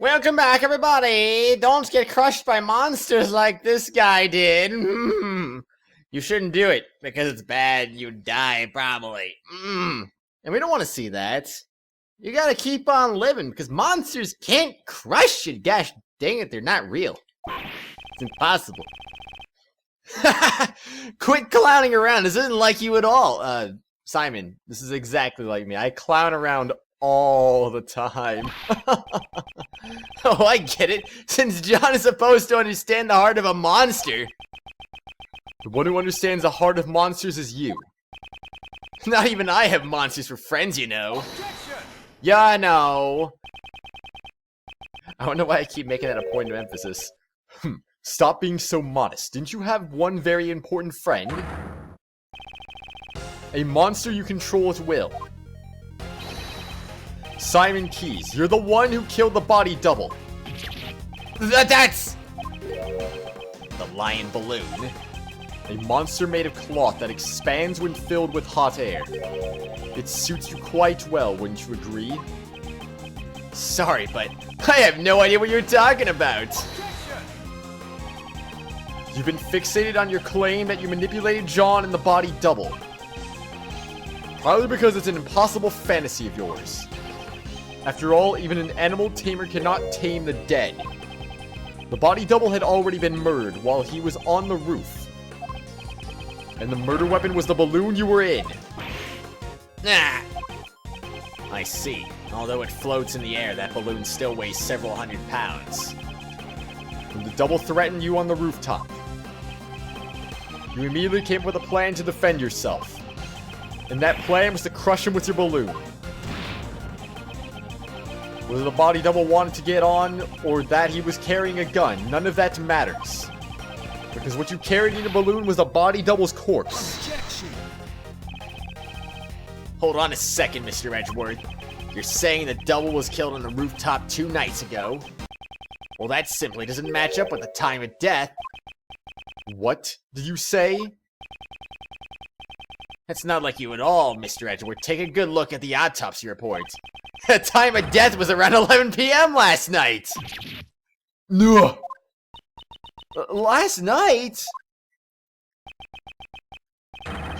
Welcome back, everybody! Don't get crushed by monsters like this guy did. You shouldn't do it, because it's bad. You'd die, probably. And we don't want to see that. You gotta keep on living, because monsters can't crush you. Gosh dang it, they're not real. It's impossible. Quit clowning around. This isn't like you at all. Simon, this is exactly like me. I clown around all the time. Oh, I get it. Since John is supposed to understand the heart of a monster. The one who understands the heart of monsters is you. Not even I have monsters for friends, you know. Objection! Yeah, I know. I don't know why I keep making that a point of emphasis. Stop being so modest. Didn't you have one very important friend? A monster you control at will. Simon Keys, you're the one who killed the body double. That's... the lion balloon. A monster made of cloth that expands when filled with hot air. It suits you quite well, wouldn't you agree? Sorry, but I have no idea what you're talking about. You've been fixated on your claim that you manipulated John and the body double. Probably because it's an impossible fantasy of yours. After all, even an animal tamer cannot tame the dead. The body double had already been murdered while he was on the roof. And the murder weapon was the balloon you were in. Ah, I see. Although it floats in the air, that balloon still weighs several hundred pounds. And the double threatened you on the rooftop. You immediately came up with a plan to defend yourself. And that plan was to crush him with your balloon. Whether the body double wanted to get on, or that he was carrying a gun, none of that matters. Because what you carried in your balloon was the body double's corpse. Objection. Hold on a second, Mr. Edgeworth. You're saying the double was killed on the rooftop 2 nights ago? Well, that simply doesn't match up with the time of death. What did you say? That's not like you at all, Mr. Edgeworth. Take a good look at the autopsy report. The time of death was around 11 p.m. last night! No. Last night?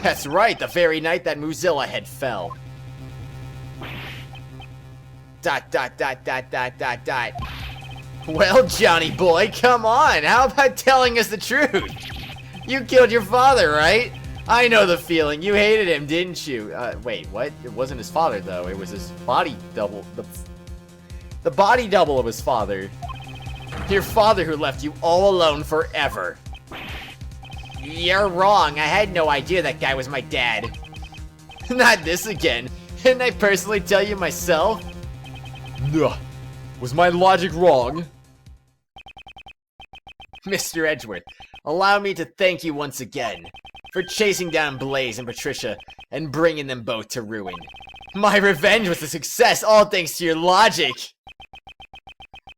That's right, the very night that Mozilla head fell. ... Well, Johnny boy, come on! How about telling us the truth? You killed your father, right? I know the feeling. You hated him, didn't you? Wait, what? It wasn't his father, though. It was his body double. The body double of his father. Your father who left you all alone forever. You're wrong. I had no idea that guy was my dad. Not this again. Didn't I personally tell you myself? No. Was my logic wrong? Mr. Edgeworth, allow me to thank you once again for chasing down Blaze and Patricia and bringing them both to ruin. My revenge was a success, all thanks to your logic.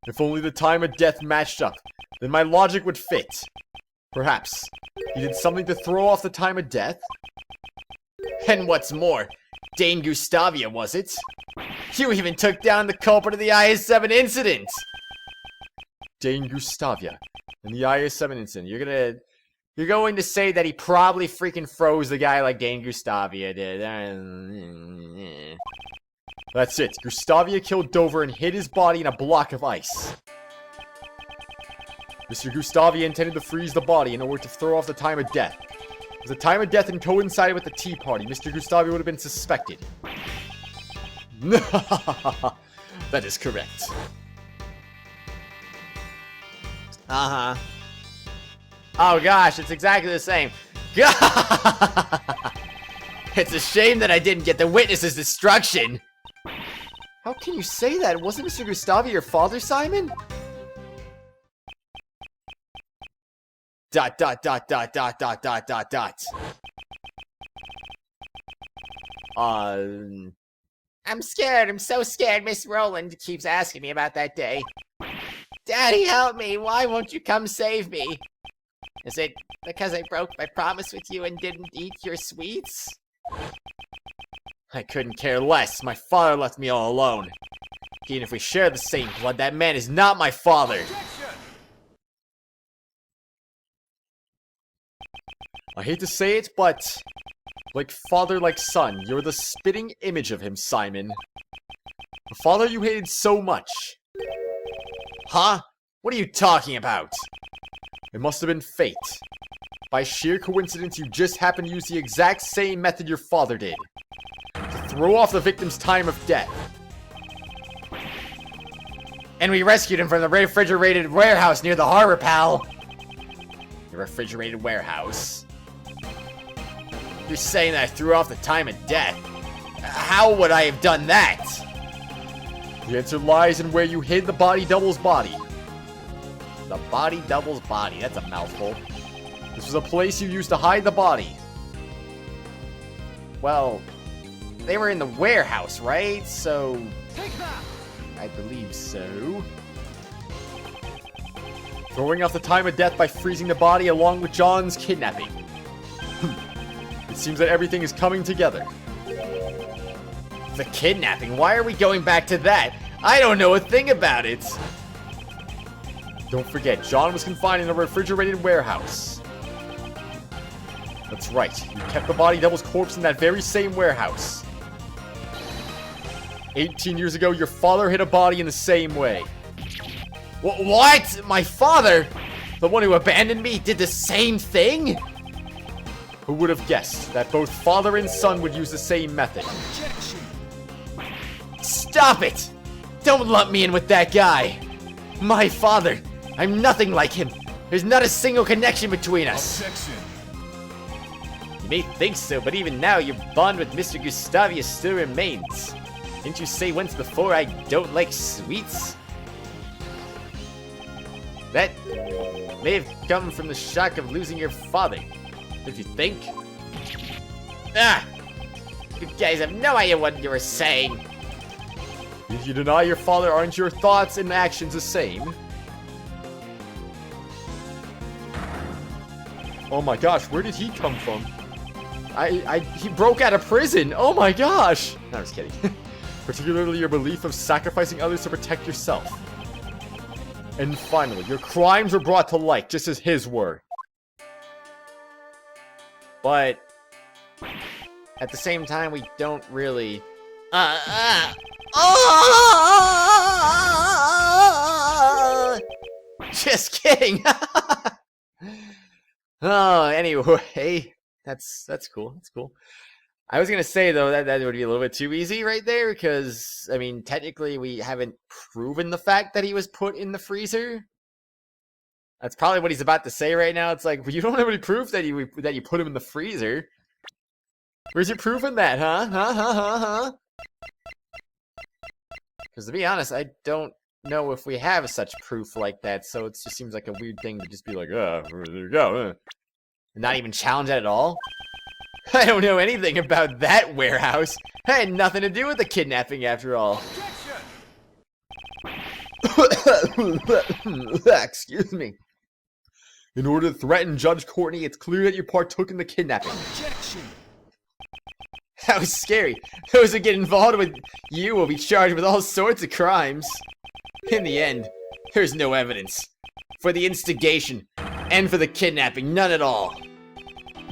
If only the time of death matched up, then my logic would fit. Perhaps you did something to throw off the time of death? And what's more, Dame Gustavia, was it? You even took down the culprit of the IS-7 incident! Dame Gustavia and the IS-7 incident. You're going to say that he probably freaking froze the guy like Dame Gustavia did. That's it. Gustavia killed Dover and hid his body in a block of ice. Mr. Gustavia intended to freeze the body in order to throw off the time of death. If the time of death had coincided with the tea party, Mr. Gustavia would have been suspected. That is correct. Uh-huh. Oh gosh, it's exactly the same. It's a shame that I didn't get to witness his destruction. How can you say that? Wasn't Mr. Gustavia your father, Simon? ... I'm scared. I'm so scared Miss Rowland keeps asking me about that day. Daddy, help me. Why won't you come save me? Is it because I broke my promise with you and didn't eat your sweets? I couldn't care less. My father left me all alone. Even if we share the same blood, that man is not my father. I hate to say it, but like father, like son, you're the spitting image of him, Simon. The father you hated so much. Huh? What are you talking about? It must have been fate. By sheer coincidence, you just happened to use the exact same method your father did. To throw off the victim's time of death. And we rescued him from the refrigerated warehouse near the harbor, pal. The refrigerated warehouse? You're saying that I threw off the time of death? How would I have done that? The answer lies in where you hid the body double's body. The body double's body. That's a mouthful. This was a place you used to hide the body. Well, they were in the warehouse, right? So, I believe so. Throwing off the time of death by freezing the body along with John's kidnapping. It seems that everything is coming together. The kidnapping? Why are we going back to that? I don't know a thing about it. Don't forget, John was confined in a refrigerated warehouse. That's right, you kept the body double's corpse in that very same warehouse. 18 years ago, your father hid a body in the same way. What? My father? The one who abandoned me did the same thing? Who would have guessed that both father and son would use the same method? Stop it! Don't lump me in with that guy! My father! I'm nothing like him! There's not a single connection between us! You may think so, but even now your bond with Mr. Gustavius still remains. Didn't you say once before I don't like sweets? That may have come from the shock of losing your father. Did you think? Ah! You guys have no idea what you were saying. If you deny your father, aren't your thoughts and actions the same? Oh my gosh, where did he come from? He broke out of prison! Oh my gosh! No, I'm just kidding. Particularly your belief of sacrificing others to protect yourself. And finally, your crimes were brought to light, just as his were. But at the same time, we don't really... Just kidding! Oh, anyway, that's cool, that's cool. I was gonna say, though, that would be a little bit too easy right there, because, I mean, technically we haven't proven the fact that he was put in the freezer. That's probably what he's about to say right now. It's like, well, you don't have any proof that you put him in the freezer. Where's your proof in that, huh? Because to be honest, I don't know if we have such proof like that, so it just seems like a weird thing to just be like, there you go. Not even challenge that at all? I don't know anything about that warehouse. I had nothing to do with the kidnapping after all. Excuse me. In order to threaten Judge Courtney, it's clear that you partook in the kidnapping. Objection. That was scary. Those who get involved with you will be charged with all sorts of crimes. In the end, there's no evidence. For the instigation, and for the kidnapping, none at all.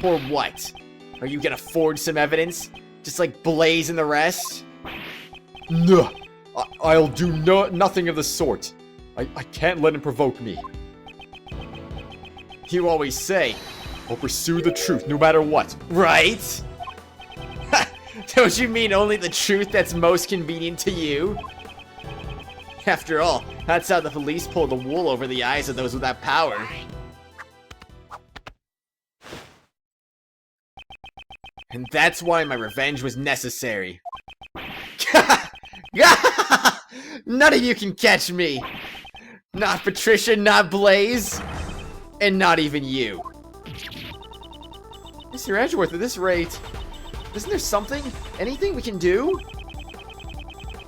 For what? Are you gonna forge some evidence? Just like Blaze and the rest? No, I'll do nothing of the sort. I can't let him provoke me. You always say, I'll pursue the truth no matter what. Right? Don't you mean only the truth that's most convenient to you? After all, that's how the police pull the wool over the eyes of those without power. And that's why my revenge was necessary. None of you can catch me! Not Patricia, not Blaze, and not even you. Mr. Edgeworth, at this rate, isn't there something, anything we can do?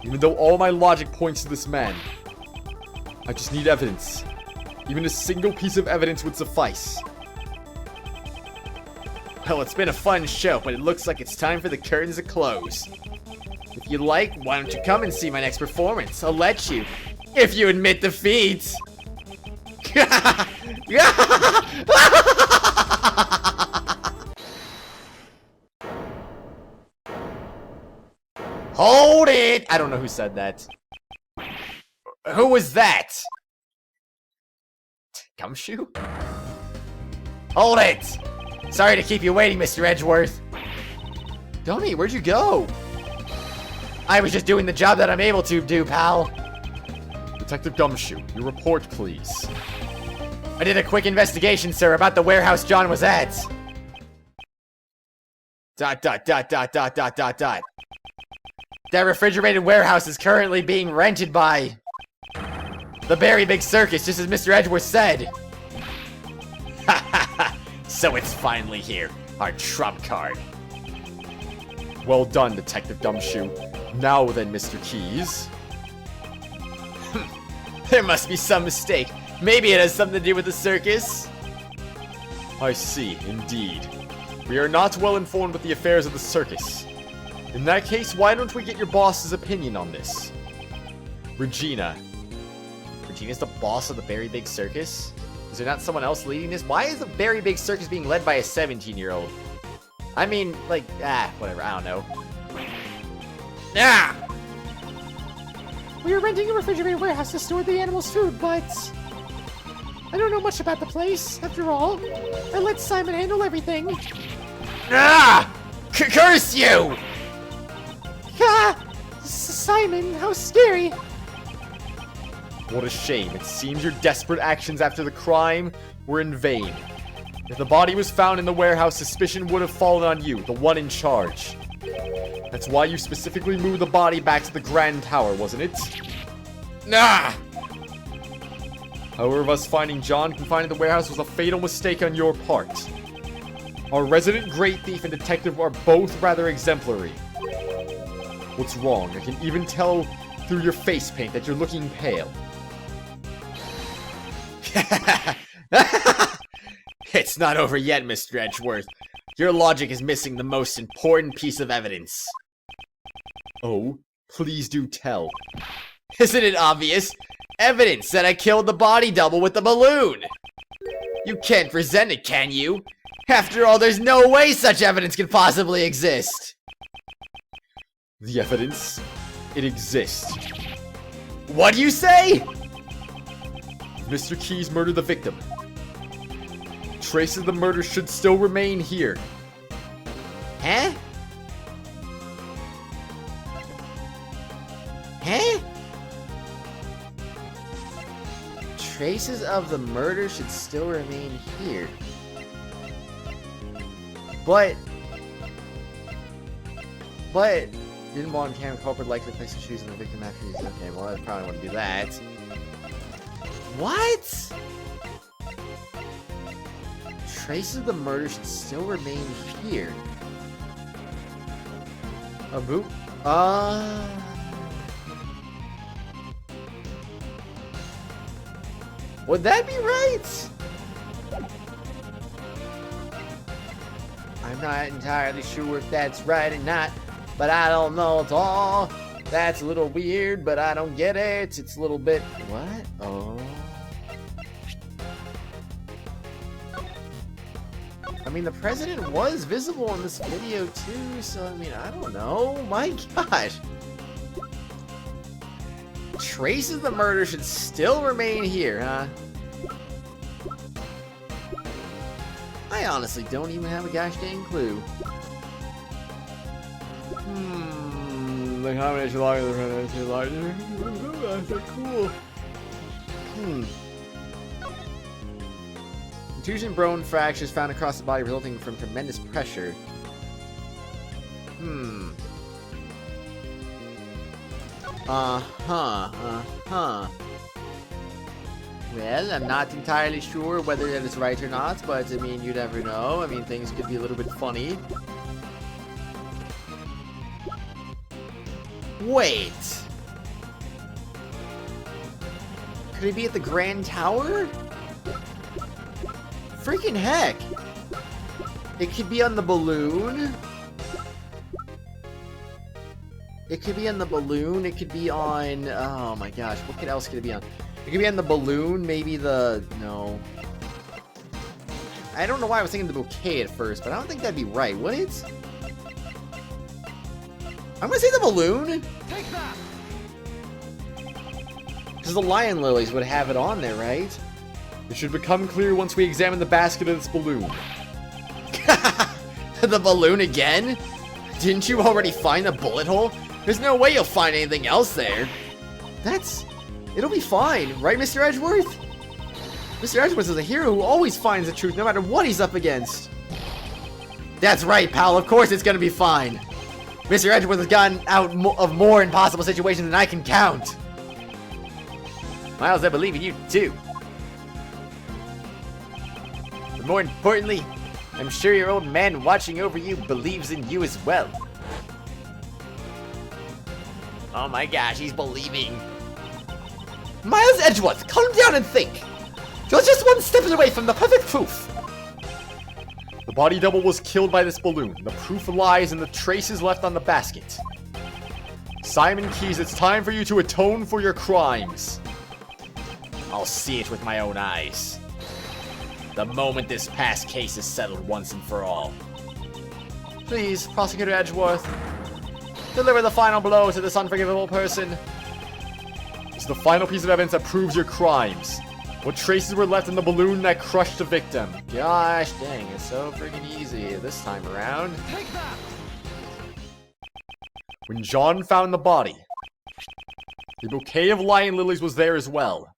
Even though all my logic points to this man, I just need evidence. Even a single piece of evidence would suffice. Well, it's been a fun show, but it looks like it's time for the curtains to close. If you like, why don't you come and see my next performance? I'll let you. If you admit defeat. Hold it! I don't know who said that. Who was that? Gumshoe? Hold it! Sorry to keep you waiting, Mr. Edgeworth. Dummy, where'd you go? I was just doing the job that I'm able to do, pal. Detective Gumshoe, your report, please. I did a quick investigation, sir, about the warehouse John was at. ... That refrigerated warehouse is currently being rented by the Very Big Circus, just as Mr. Edgeworth said. So it's finally here, our trump card. Well done, Detective Gumshoe. Now then, Mr. Keys. There must be some mistake. Maybe it has something to do with the circus. I see, indeed. We are not well informed with the affairs of the circus. In that case, why don't we get your boss's opinion on this? Regina. Regina's the boss of the Very Big Circus? Is there not someone else leading this? Why is the Very Big Circus being led by a 17-year-old? I mean, like, whatever, I don't know. We are renting a refrigerated warehouse to store the animals' food, but I don't know much about the place, after all. I let Simon handle everything. Curse you! Simon, how scary. What a shame. It seems your desperate actions after the crime were in vain. If the body was found in the warehouse, suspicion would have fallen on you, the one in charge. That's why you specifically moved the body back to the Grand Tower, wasn't it? However, us finding John confined in the warehouse was a fatal mistake on your part. Our resident great thief and detective are both rather exemplary. What's wrong? I can even tell through your face paint that you're looking pale. It's not over yet, Mr. Edgeworth. Your logic is missing the most important piece of evidence. Oh, please do tell. Isn't it obvious? Evidence that I killed the body double with the balloon! You can't present it, can you? After all, there's no way such evidence can possibly exist! The evidence? It exists. What do you say? Mr. Keys murdered the victim. Traces of the murder should still remain here. Huh? Huh? Traces of the murder should still remain here. But didn't want Cam culprit likely place the shoes on the victim after he's okay. Well, I probably wouldn't do that. What? Traces of the murder should still remain here. A boot? Would that be right? I'm not entirely sure if that's right or not, but I don't know at all. That's a little weird, but I don't get it. It's a little bit... What? Oh. I mean, the president was visible in this video too, so I mean, I don't know. My gosh. Traces of the murder should still remain here, huh? I honestly don't even have a gosh dang clue. The combination log of the president larger. That's cool. Contusion bone fractures found across the body resulting from tremendous pressure. Well, I'm not entirely sure whether that is right or not, but I mean, you never know. I mean, things could be a little bit funny. Wait. Could it be at the Grand Tower? Freaking heck. It could be on the balloon. It could be on the balloon. It could be on... Oh my gosh. What else could it be on? It could be on the balloon. Maybe the... No. I don't know why I was thinking the bouquet at first, but I don't think that'd be right, would it? I'm gonna say the balloon. Take that! Because the lion lilies would have it on there, right? It should become clear once we examine the basket of this balloon. The balloon again? Didn't you already find the bullet hole? There's no way you'll find anything else there. It'll be fine, right, Mr. Edgeworth? Mr. Edgeworth is a hero who always finds the truth no matter what he's up against. That's right, pal. Of course it's gonna be fine. Mr. Edgeworth has gotten out of more impossible situations than I can count. Miles, I believe in you, too. But more importantly, I'm sure your old man watching over you believes in you as well. Oh my gosh, he's believing. Miles Edgeworth, calm down and think. You're just one step away from the perfect proof. The body double was killed by this balloon. The proof lies in the traces left on the basket. Simon Keys, it's time for you to atone for your crimes. I'll see it with my own eyes. The moment this past case is settled once and for all. Please, Prosecutor Edgeworth, deliver the final blow to this unforgivable person. It's the final piece of evidence that proves your crimes. What traces were left in the balloon that crushed the victim? Gosh dang, it's so freaking easy this time around. Take that! When John found the body, the bouquet of lion lilies was there as well.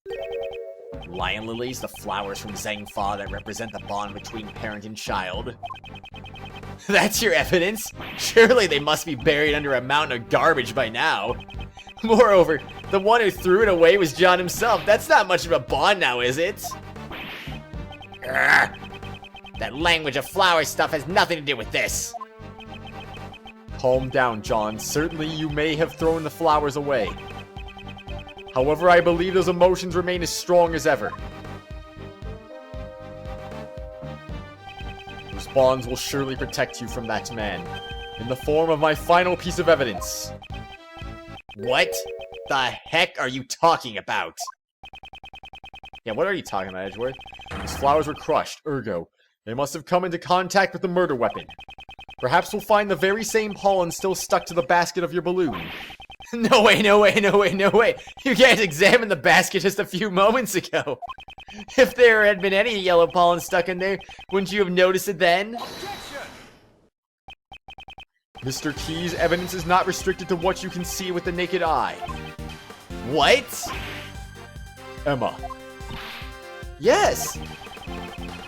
Lion lilies, the flowers from Zhangfa that represent the bond between parent and child. That's your evidence? Surely they must be buried under a mountain of garbage by now. Moreover, the one who threw it away was John himself. That's not much of a bond now, is it? Urgh. That language of flower stuff has nothing to do with this. Calm down, John. Certainly you may have thrown the flowers away. However, I believe those emotions remain as strong as ever. Those bonds will surely protect you from that man, in the form of my final piece of evidence. What the heck are you talking about? Yeah, what are you talking about, Edgeworth? Those flowers were crushed, ergo, they must have come into contact with the murder weapon. Perhaps we'll find the very same pollen still stuck to the basket of your balloon. No way, no way, no way, no way. You can't examine the basket just a few moments ago. If there had been any yellow pollen stuck in there, wouldn't you have noticed it then? Objection! Mr. Keys, evidence is not restricted to what you can see with the naked eye. What? Emma. Yes!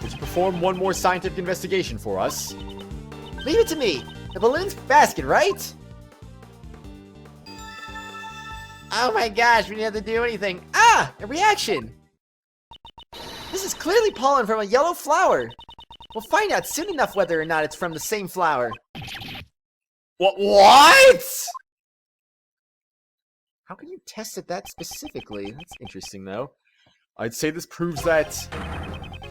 Would you perform one more scientific investigation for us? Leave it to me! The balloon's basket, right? Oh my gosh, we didn't have to do anything. Ah! A reaction! This is clearly pollen from a yellow flower. We'll find out soon enough whether or not it's from the same flower. What? How can you test it that specifically? That's interesting, though. I'd say this proves that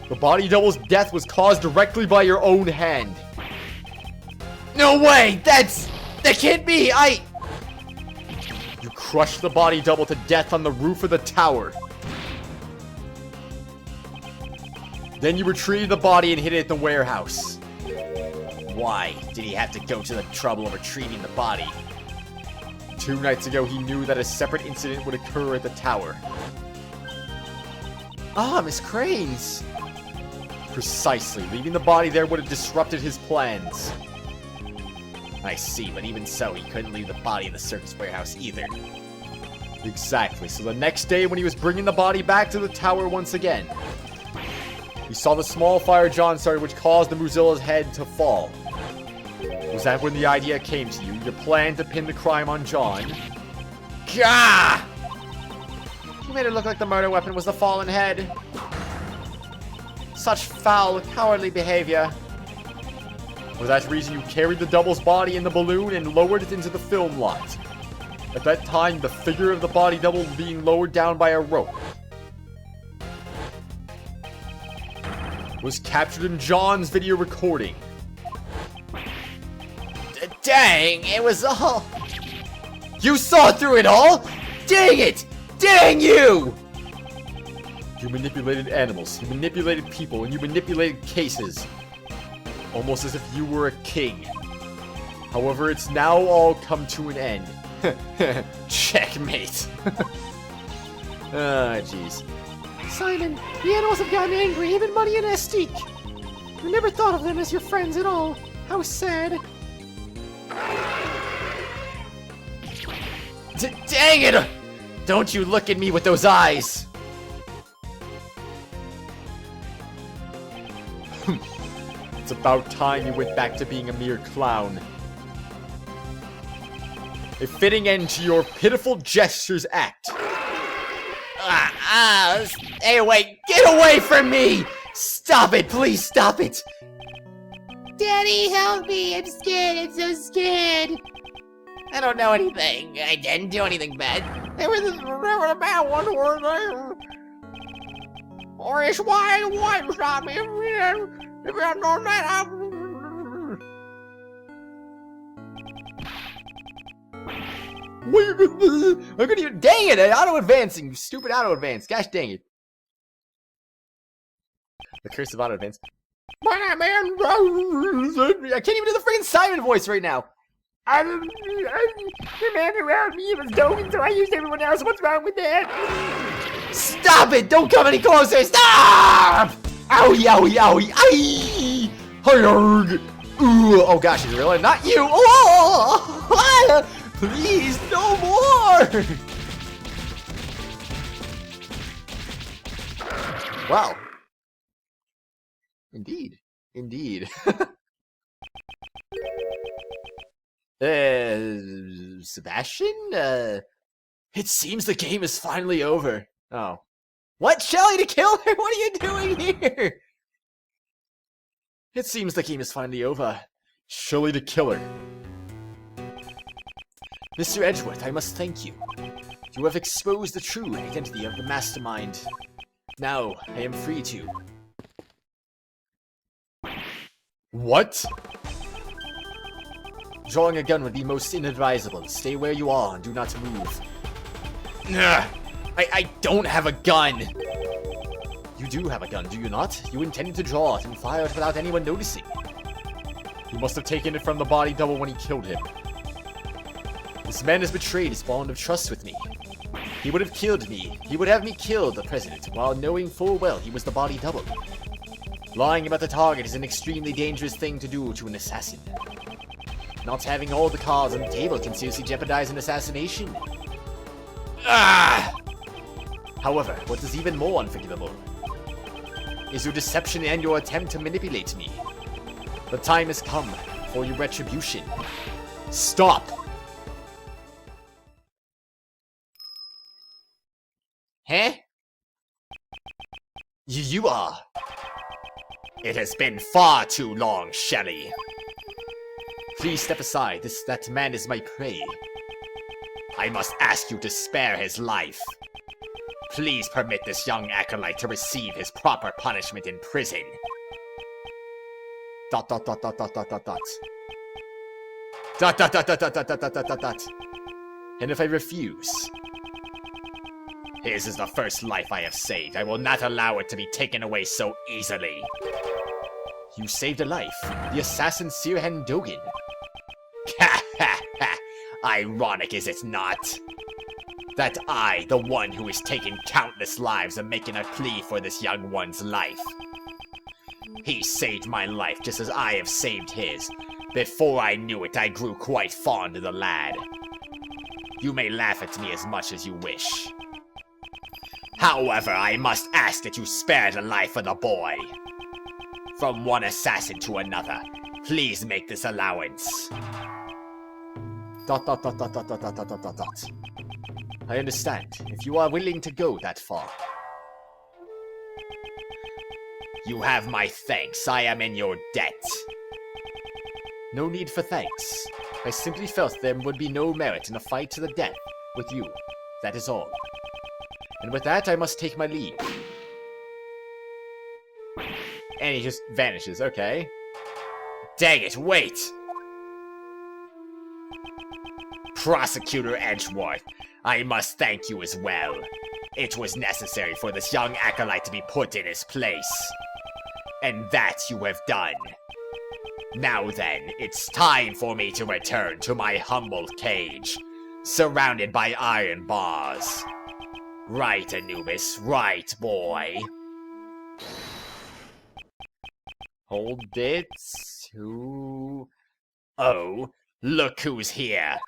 the body double's death was caused directly by your own hand. No way! That can't be! You crushed the body double to death on the roof of the tower. Then you retrieved the body and hid it at the warehouse. Why did he have to go to the trouble of retrieving the body? 2 nights ago, he knew that a separate incident would occur at the tower. Ah, Miss Cranes! Precisely. Leaving the body there would have disrupted his plans. I see, but even so, he couldn't leave the body in the circus warehouse either. Exactly. So the next day, when he was bringing the body back to the tower once again, he saw the small fire John started, which caused the Muzilla's head to fall. Was that when the idea came to you? Your plan to pin the crime on John? Gah! You made it look like the murder weapon was the fallen head. Such foul, cowardly behavior. For that reason, you carried the double's body in the balloon and lowered it into the film lot. At that time, the figure of the body double was being lowered down by a rope. Was captured in John's video recording. Dang, it was all... You saw through it all? Dang it! Dang you! You manipulated animals, you manipulated people, and you manipulated cases. Almost as if you were a king. However, it's now all come to an end. Checkmate. Ah, jeez. Simon, the animals have gotten angry, even Money and Estique. You never thought of them as your friends at all. How sad. Dang it! Don't you look at me with those eyes! It's about time you went back to being a mere clown. A fitting end to your pitiful gestures act. Hey, wait, get away from me! Stop it, please stop it! Daddy, help me! I'm scared. I'm so scared. I don't know anything. I didn't do anything bad. They were the bad one, were they? Or is why one shot me? If you had known that, I couldn't even. Dang it! Auto-advancing, you stupid auto-advance. Gosh dang it. The curse of auto-advance. I can't even do the freaking Simon voice right now. the man around me was Dogan, so I used everyone else. What's wrong with that? Stop it! Don't come any closer! Stop! Owie, owie, owie! Aye! Hayarg! Ooh, oh gosh, is it really? Not you! Oh! Please, no more! Wow. Indeed. Indeed. Sebastian? It seems the game is finally over. Oh. What, Shelly, to kill her? What are you doing here? It seems the game is finally over. Shelly to kill her. Mr. Edgeworth, I must thank you. You have exposed the true identity of the mastermind. Now, I am free to... What? Drawing a gun would be most inadvisable. Stay where you are and do not move. Nah, I don't have a gun! You do have a gun, do you not? You intended to draw it and fire it without anyone noticing. You must have taken it from the body double when he killed him. This man has betrayed his bond of trust with me. He would have killed me. He would have me kill the president, while knowing full well he was the body double. Lying about the target is an extremely dangerous thing to do to an assassin. Not having all the cards on the table can seriously jeopardize an assassination. Ah! However, what is even more unforgivable is your deception and your attempt to manipulate me. The time has come for your retribution. Stop! Huh? You are. It has been far too long, Shelly. Please step aside. That man is my prey. I must ask you to spare his life. Please permit this young acolyte to receive his proper punishment in prison. ... And if I refuse... His is the first life I have saved. I will not allow it to be taken away so easily. You saved a life. The assassin Sirhan Dogan. Ha ha ha! Ironic, is it not? That I, the one who has taken countless lives, am making a plea for this young one's life. He saved my life just as I have saved his. Before I knew it, I grew quite fond of the lad. You may laugh at me as much as you wish. However, I must ask that you spare the life of the boy. From one assassin to another, please make this allowance. ... I understand, if you are willing to go that far. You have my thanks. I am in your debt. No need for thanks. I simply felt there would be no merit in a fight to the death with you. That is all. And with that, I must take my leave. And he just vanishes, okay. Dang it, wait! Prosecutor Edgeworth, I must thank you as well. It was necessary for this young acolyte to be put in his place. And that you have done. Now then, it's time for me to return to my humble cage, surrounded by iron bars. Right, Anubis, right, boy. Hold it. Who? Oh, look who's here.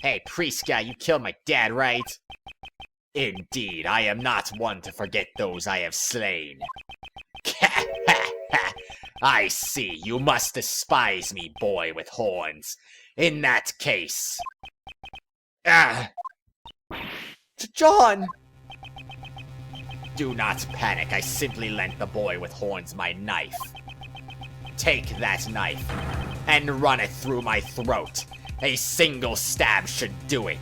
Hey, priest guy, you killed my dad, right? Indeed, I am not one to forget those I have slain. I see, you must despise me, boy with horns. In that case... John! Do not panic, I simply lent the boy with horns my knife. Take that knife, and run it through my throat. A single stab should do it.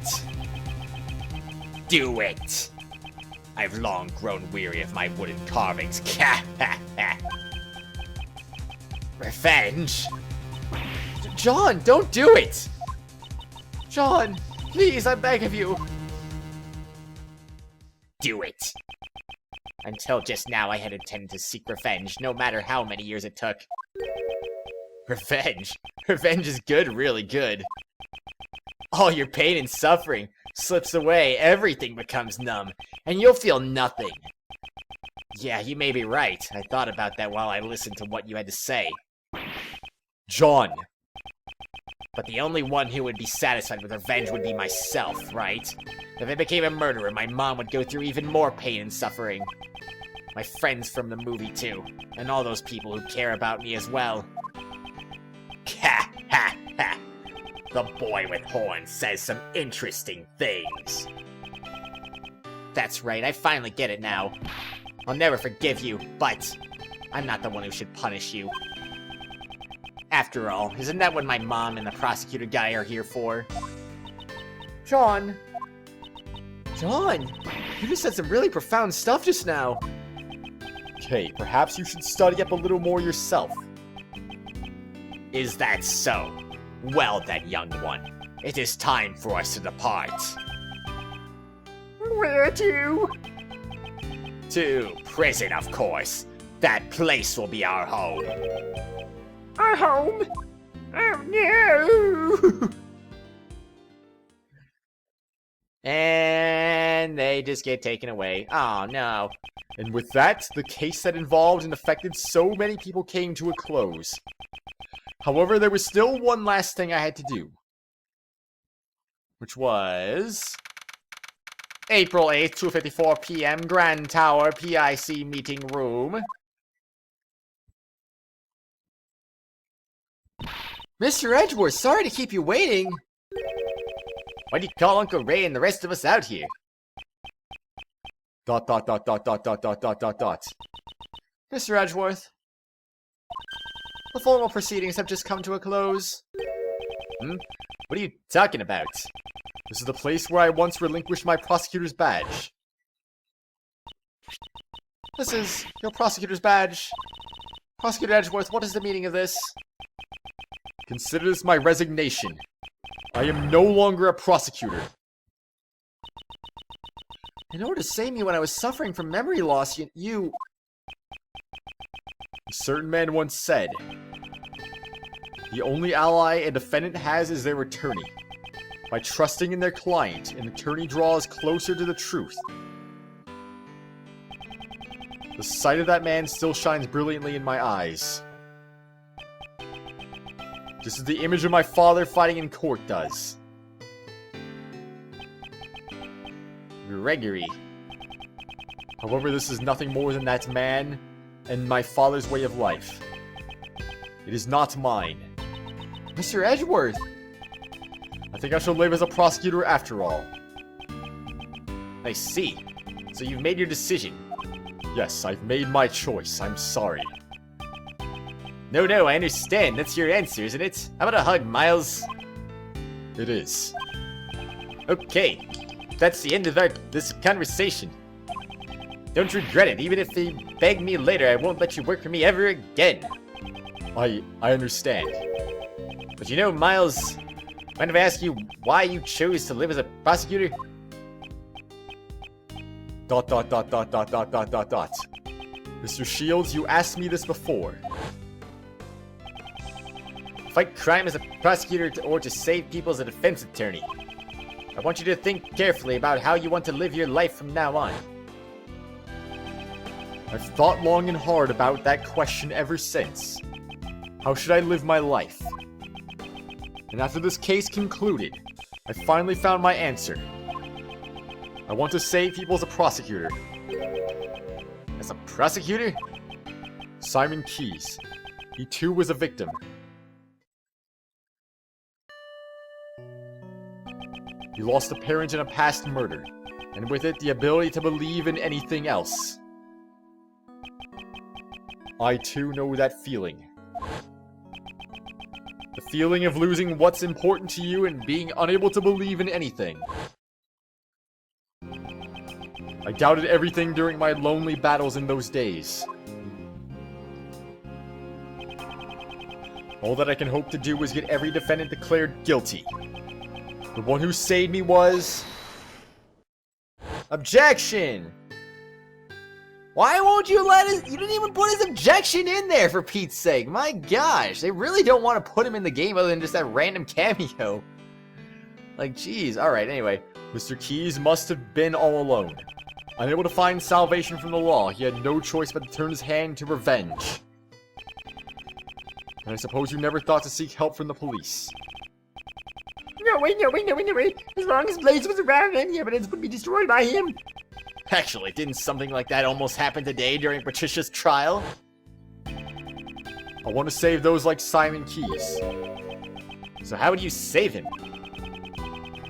Do it! I've long grown weary of my wooden carvings. Revenge? John, don't do it! John, please, I beg of you. Do it. Until just now, I had intended to seek revenge, no matter how many years it took. Revenge? Revenge is good, really good. All your pain and suffering slips away, everything becomes numb, and you'll feel nothing. Yeah, you may be right. I thought about that while I listened to what you had to say. John! But the only one who would be satisfied with revenge would be myself, right? If I became a murderer, my mom would go through even more pain and suffering. My friends from the movie, too. And all those people who care about me as well. Ha ha ha! The boy with horns says some interesting things. That's right, I finally get it now. I'll never forgive you, but I'm not the one who should punish you. After all, isn't that what my mom and the prosecutor guy are here for? John! John! You just said some really profound stuff just now. Kay, perhaps you should study up a little more yourself. Is that so? Well then, young one. It is time for us to depart. Where to? To prison, of course. That place will be our home. Our home? Oh no! And they just get taken away. Oh no. And with that, the case that involved and affected so many people came to a close. However, there was still one last thing I had to do. Which was... April 8th, 2:54 p.m., Grand Tower, PIC meeting room. Mr. Edgeworth, sorry to keep you waiting. Why do you call Uncle Ray and the rest of us out here? ... Mr. Edgeworth, the formal proceedings have just come to a close. What are you talking about? This is the place where I once relinquished my prosecutor's badge. This is your prosecutor's badge. Prosecutor Edgeworth, what is the meaning of this? Consider this my resignation. I am no longer a prosecutor. In order to save me when I was suffering from memory loss, you... A certain man once said, the only ally a defendant has is their attorney. By trusting in their client, an attorney draws closer to the truth. The sight of that man still shines brilliantly in my eyes. Just as the image of my father fighting in court does. Gregory. However, this is nothing more than that man and my father's way of life. It is not mine. Mr. Edgeworth! I think I shall live as a prosecutor after all. I see. So you've made your decision. Yes, I've made my choice. I'm sorry. No, I understand. That's your answer, isn't it? How about a hug, Miles? It is. Okay. That's the end of this conversation. Don't regret it. Even if they beg me later, I won't let you work for me ever again. I understand. But you know, Miles, Mind if I ask you why you chose to live as a prosecutor? ... Mr. Shields, you asked me this before. Fight crime as a prosecutor or to save people as a defense attorney. I want you to think carefully about how you want to live your life from now on. I've thought long and hard about that question ever since. How should I live my life? And after this case concluded, I finally found my answer. I want to save people as a prosecutor. As a prosecutor? Simon Keyes. He too was a victim. He lost a parent in a past murder, and with it the ability to believe in anything else. I too know that feeling. The feeling of losing what's important to you and being unable to believe in anything. I doubted everything during my lonely battles in those days. All that I can hope to do is get every defendant declared guilty. The one who saved me was... Objection! Why won't you let us... You didn't even put his objection in there, for Pete's sake. My gosh, they really don't want to put him in the game other than just that random cameo. Like, jeez. Alright, anyway. Mr. Keyes must have been all alone. Unable to find salvation from the law, he had no choice but to turn his hand to revenge. And I suppose you never thought to seek help from the police. No, wait. As long as Blaze was around, any evidence would be destroyed by him. Actually, didn't something like that almost happen today during Patricia's trial? I want to save those like Simon Keyes. So how would you save him?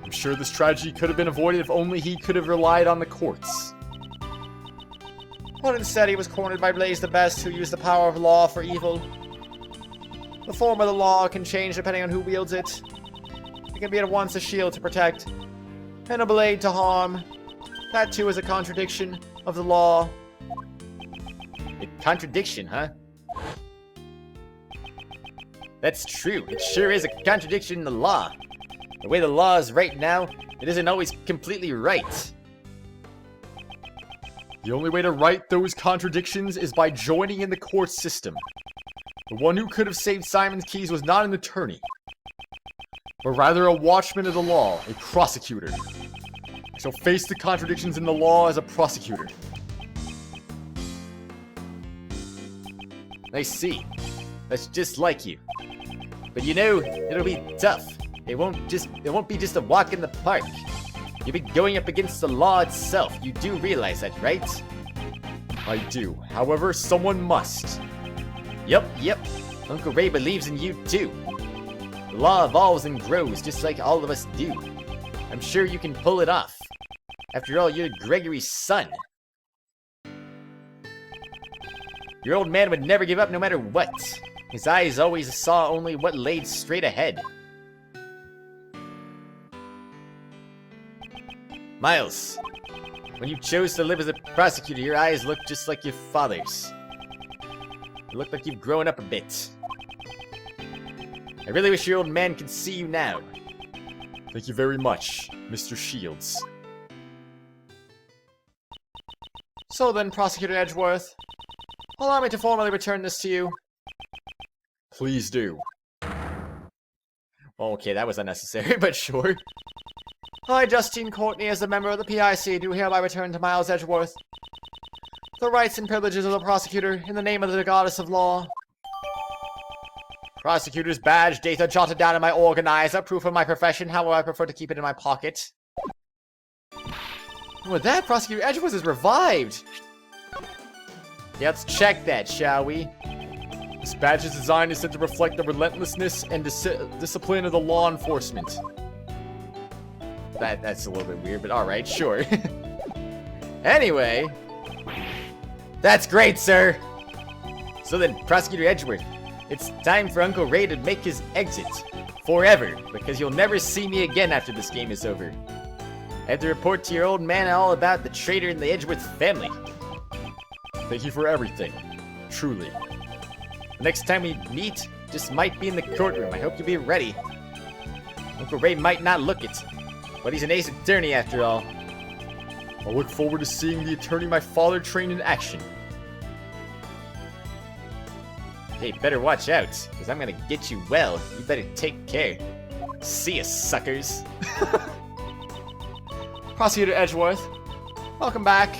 I'm sure this tragedy could have been avoided if only he could have relied on the courts. But instead he was cornered by Blaze the Best, who used the power of law for evil. The form of the law can change depending on who wields it. It can be at once a shield to protect, and a blade to harm. That too is a contradiction of the law. A contradiction, huh? That's true. It sure is a contradiction in the law. The way the law is right now, it isn't always completely right. The only way to right those contradictions is by joining in the court system. The one who could have saved Simon Keyes was not an attorney, but rather a watchman of the law, a prosecutor. I shall face the contradictions in the law as a prosecutor. I see. That's just like you. But you know, it'll be tough. It won't be just a walk in the park. You'll be going up against the law itself. You do realize that, right? I do. However, someone must. Yep. Uncle Ray believes in you too. The law evolves and grows just like all of us do. I'm sure you can pull it off. After all, you're Gregory's son. Your old man would never give up no matter what. His eyes always saw only what laid straight ahead. Miles, when you chose to live as a prosecutor, your eyes looked just like your father's. You look like you've grown up a bit. I really wish your old man could see you now. Thank you very much, Mr. Shields. So then, Prosecutor Edgeworth, allow me to formally return this to you. Please do. Okay, that was unnecessary, but sure. I, Justine Courtney, as a member of the PIC, do hereby return to Miles Edgeworth the rights and privileges of the prosecutor in the name of the goddess of law. Prosecutor's badge, data jotted down in my organizer, proof of my profession, however I prefer to keep it in my pocket. And with that, Prosecutor Edgeworth is revived! Yeah, let's check that, shall we? This badge's design is said to reflect the relentlessness and discipline of the law enforcement. That's a little bit weird, but alright, sure. Anyway. That's great, sir! So then, Prosecutor Edgeworth, it's time for Uncle Ray to make his exit. Forever, because you'll never see me again after this game is over. I have to report to your old man all about the traitor in the Edgeworth family. Thank you for everything. Truly. The next time we meet, just might be in the courtroom. I hope you'll be ready. Uncle Ray might not look it, but he's an ace attorney after all. I look forward to seeing the attorney my father trained in action. Hey, better watch out, because I'm gonna get you well. You better take care. See ya, suckers. Prosecutor Edgeworth, welcome back.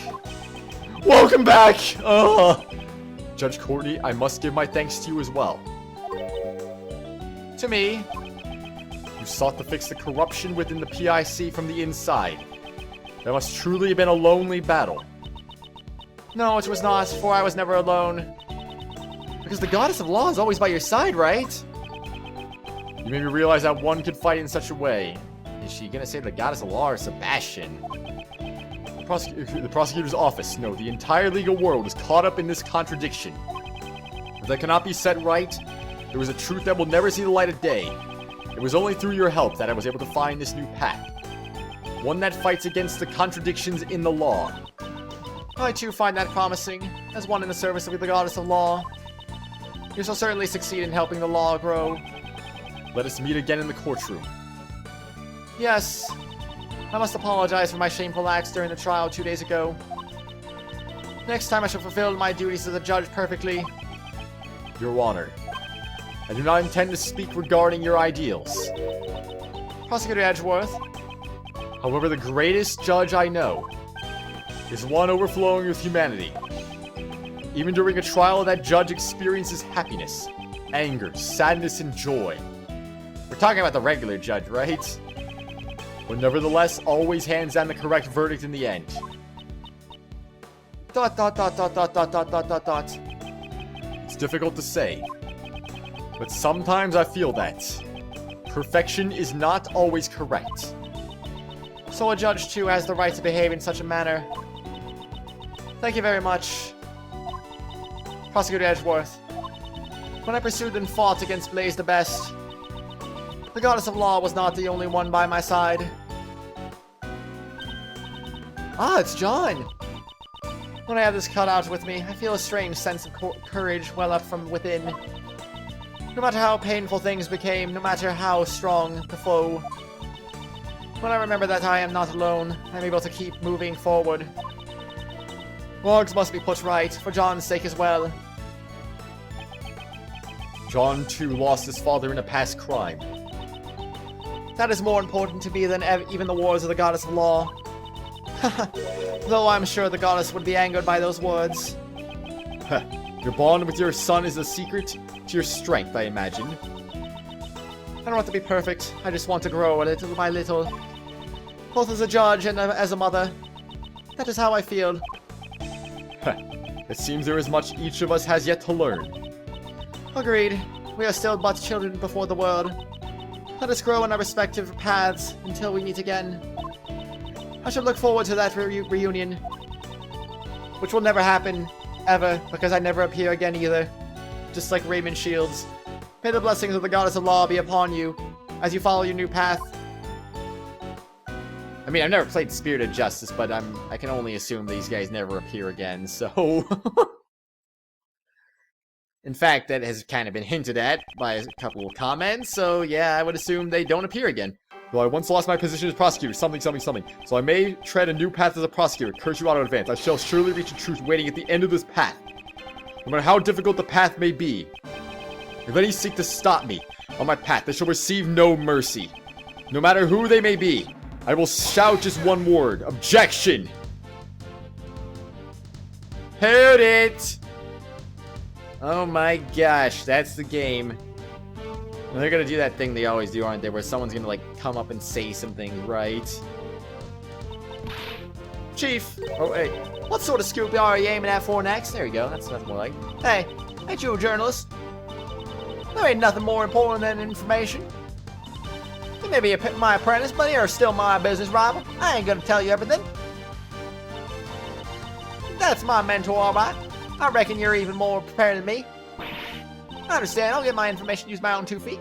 Welcome back! Judge Courtney, I must give my thanks to you as well. To me, you sought to fix the corruption within the PIC from the inside. That must truly have been a lonely battle. No, it was not, for I was never alone. Because the goddess of law is always by your side, right? You made me realize that one could fight in such a way. Is she gonna say the goddess of law or Sebastian? The prosecutor's office, no, the entire legal world is caught up in this contradiction. If that cannot be set right, there is a truth that will never see the light of day. It was only through your help that I was able to find this new path. One that fights against the contradictions in the law. I too find that promising, as one in the service of the goddess of law. You shall certainly succeed in helping the law grow. Let us meet again in the courtroom. Yes. I must apologize for my shameful acts during the trial 2 days ago. Next time I shall fulfill my duties as a judge perfectly. Your Honor, I do not intend to speak regarding your ideals. Prosecutor Edgeworth. However, the greatest judge I know is one overflowing with humanity. Even during a trial, that judge experiences happiness, anger, sadness, and joy. We're talking about the regular judge, right? But nevertheless, always hands down the correct verdict in the end. ... It's difficult to say, but sometimes I feel that perfection is not always correct. So a judge too has the right to behave in such a manner. Thank you very much, Prosecutor Edgeworth. When I pursued and fought against Blaze the Best, the goddess of law was not the only one by my side. Ah, it's John! When I have this cut out with me, I feel a strange sense of courage well up from within. No matter how painful things became, no matter how strong the foe, when I remember that I am not alone, I'm able to keep moving forward. Wargs must be put right, for John's sake as well. John, too, lost his father in a past crime. That is more important to me than even the words of the goddess of law. Though I'm sure the goddess would be angered by those words. Your bond with your son is a secret to your strength, I imagine. I don't want to be perfect. I just want to grow a little by little. Both as a judge and as a mother. That is how I feel. It seems there is much each of us has yet to learn. Agreed. We are still but children before the world. Let us grow in our respective paths until we meet again. I shall look forward to that reunion. Which will never happen, ever, because I never appear again either. Just like Raymond Shields. May the blessings of the goddess of law be upon you, as you follow your new path. I mean, I've never played Spirited Justice, but I can only assume these guys never appear again, so... In fact, that has kind of been hinted at by a couple of comments, so yeah, I would assume they don't appear again. Though I once lost my position as prosecutor, something. So I may tread a new path as a prosecutor. Curse you out in advance. I shall surely reach the truth waiting at the end of this path. No matter how difficult the path may be. If any seek to stop me on my path, they shall receive no mercy. No matter who they may be, I will shout just one word. Objection! Hold it! Oh my gosh, that's the game. And they're gonna do that thing they always do, aren't they? Where someone's gonna, like, come up and say something, right? Chief! Oh, hey. What sort of scoop are you aiming at for next? There you go, that's more like. Hey, ain't you a journalist? There ain't nothing more important than information. You may be my apprentice, but you're still my business rival. I ain't gonna tell you everything. That's my mentor, alright. I reckon you're even more prepared than me. I understand, I'll get my information, use my own 2 feet.